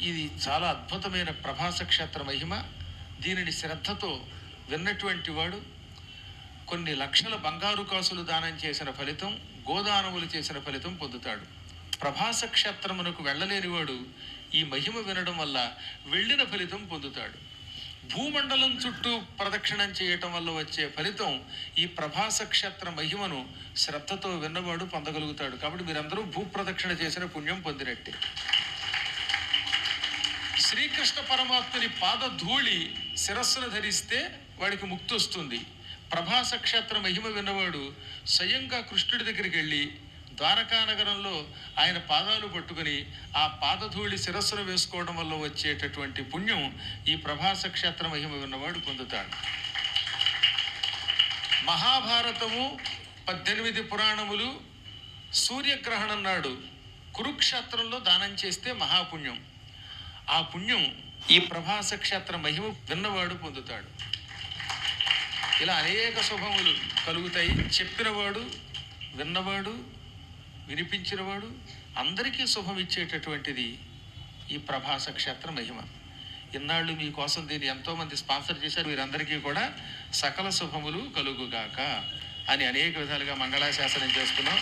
ఇది చాలా అద్భుతమైన ప్రభాస క్షేత్ర మహిమ. దీనిని శ్రద్ధతో విన్నటువంటి వాడు కొన్ని లక్షల బంగారు కాసులు దానం చేసిన ఫలితం, గోదానములు చేసిన ఫలితం పొందుతాడు. ప్రభాస క్షేత్రమునకు వెళ్ళలేనివాడు ఈ మహిమ వినడం వల్ల వెళ్ళిన ఫలితం పొందుతాడు. భూమండలం చుట్టూ ప్రదక్షిణం చేయటం వల్ల వచ్చే ఫలితం ఈ ప్రభాస క్షేత్ర మహిమను శ్రద్ధతో విన్నవాడు పొందగలుగుతాడు. కాబట్టి మీరందరూ భూప్రదక్షిణ చేసిన పుణ్యం పొందినట్టే. శ్రీకృష్ణ పరమాత్మని పాదధూళి శిరస్సును ధరిస్తే వాడికి ముక్తి వస్తుంది. ప్రభాస క్షేత్ర మహిమ విన్నవాడు స్వయంగా కృష్ణుడి దగ్గరికి వెళ్ళి ద్వారకా నగరంలో ఆయన పాదాలు పట్టుకుని ఆ పాదధూళి శిరస్సును వేసుకోవడం వల్ల వచ్చేటటువంటి పుణ్యం ఈ ప్రభాస క్షేత్ర మహిమ విన్నవాడు పొందుతాడు. మహాభారతము, 18 పురాణములు సూర్యగ్రహణం నాడు కురుక్షేత్రంలో దానం చేస్తే మహాపుణ్యం. ఆ పుణ్యం ఈ ప్రభాస క్షేత్ర మహిమ విన్నవాడు పొందుతాడు. ఇలా అనేక శుభములు కలుగుతాయి. చెప్పినవాడు, విన్నవాడు, వినిపించినవాడు అందరికీ శుభం ఇచ్చేటటువంటిది ఈ ప్రభాస క్షేత్ర మహిమ. ఇన్నాళ్ళు మీకోసం దీన్ని ఎంతోమంది స్పాన్సర్ చేశారు. వీరందరికీ కూడా సకల శుభములు కలుగుగాక అని అనేక విధాలుగా మంగళాశాసనం చేసుకున్నాం.